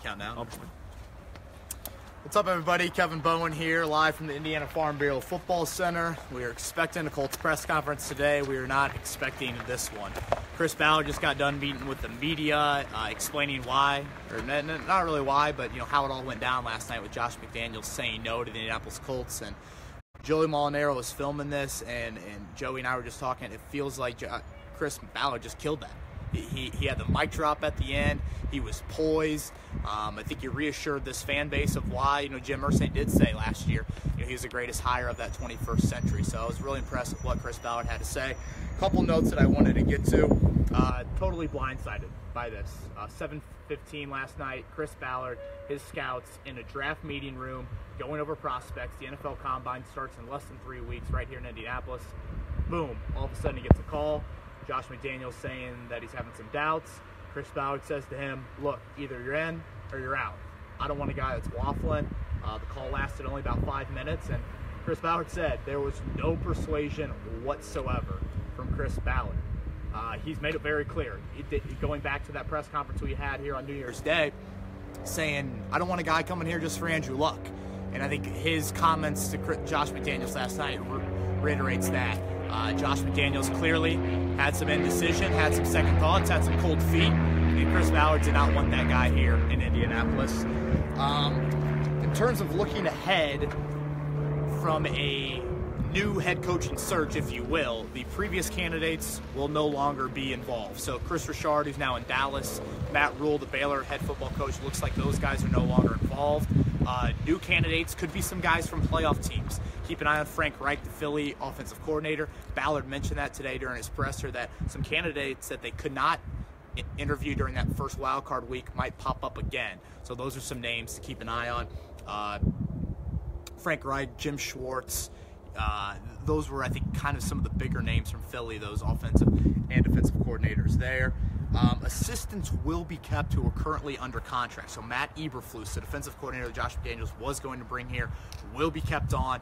Countdown. What's up, everybody? Kevin Bowen here, live from the Indiana Farm Bureau Football Center. We are expecting a Colts press conference today. We are not expecting this one. Chris Ballard just got done meeting with the media, explaining why, or not really why, but how it all went down last night with Josh McDaniels saying no to the Indianapolis Colts. And Joey Molinaro was filming this, and Joey and I were just talking. It feels like Chris Ballard just killed that. He had the mic drop at the end. He was poised. I think he reassured this fan base of why, Jim Irsay did say last year, he was the greatest hire of that 21st century. So I was really impressed with what Chris Ballard had to say. A couple notes that I wanted to get to. Totally blindsided by this. 7:15 last night, Chris Ballard, his scouts in a draft meeting room, going over prospects. The NFL Combine starts in less than 3 weeks right here in Indianapolis. Boom, all of a sudden he gets a call. Josh McDaniels saying that he's having some doubts. Chris Ballard says to him, look, either you're in or you're out. I don't want a guy that's waffling. The call lasted only about 5 minutes, and Chris Ballard said there was no persuasion whatsoever from Chris Ballard. He's made it very clear, going back to that press conference we had here on New Year's Day, saying, I don't want a guy coming here just for Andrew Luck. And I think his comments to Josh McDaniels last night reiterates that. Josh McDaniels clearly had some indecision, had some second thoughts, had some cold feet, and Chris Ballard did not want that guy here in Indianapolis. In terms of looking ahead from a new head coaching search, if you will, the previous candidates will no longer be involved. So Chris Richard, who's now in Dallas, Matt Rule, the Baylor head football coach, looks like those guys are no longer involved. New candidates could be some guys from playoff teams. Keep an eye on Frank Reich, the Philly offensive coordinator. Ballard mentioned that today during his presser, that some candidates that they could not interview during that first wild card week might pop up again. So those are some names to keep an eye on. Frank Reich, Jim Schwartz, those were, I think, kind of some of the bigger names from Philly, those offensive and defensive coordinators there. Assistants will be kept who are currently under contract. So Matt Eberflus, the defensive coordinator that Josh McDaniels was going to bring here, will be kept on.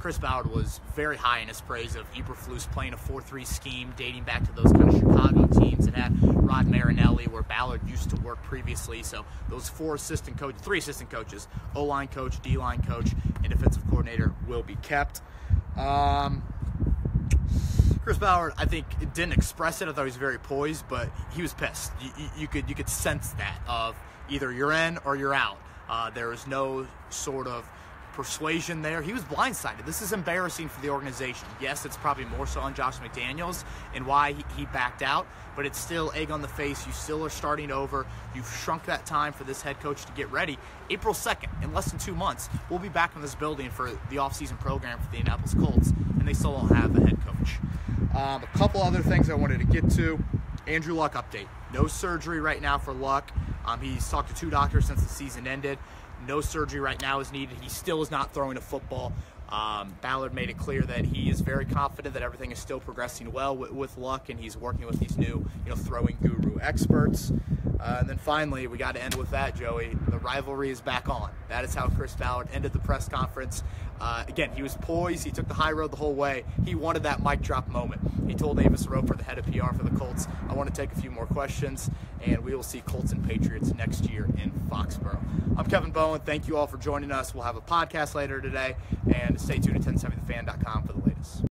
Chris Ballard was very high in his praise of Eberflus playing a 4-3 scheme dating back to those kind of Chicago teams that had Rod Marinelli, where Ballard used to work previously. So those three assistant coaches, O-line coach, D-line coach, and defensive coordinator will be kept. Chris Ballard, I think, didn't express it. I thought he was very poised, but he was pissed. You could sense that of either you're in or you're out. There was no sort of persuasion there. He was blindsided. This is embarrassing for the organization. Yes, it's probably more so on Josh McDaniels and why he backed out, but it's still egg on the face. You still are starting over. You've shrunk that time for this head coach to get ready. April 2nd, in less than 2 months, we'll be back in this building for the offseason program for the Indianapolis Colts, and they still don't have a head coach. A couple other things I wanted to get to. Andrew Luck update. No surgery right now for Luck. He's talked to 2 doctors since the season ended. No surgery right now is needed. He still is not throwing a football. Ballard made it clear that he is very confident that everything is still progressing well with Luck, and he's working with these new, throwing guru experts. And then finally, we got to end with that, Joey. The rivalry is back on. That is how Chris Ballard ended the press conference. Again, he was poised. He took the high road the whole way. He wanted that mic drop moment. He told Avis Roper, the head of PR for the Colts, I want to take a few more questions, and we will see Colts and Patriots next year in Foxborough. I'm Kevin Bowen. Thank you all for joining us. We'll have a podcast later today, and stay tuned to 1070thefan.com for the latest.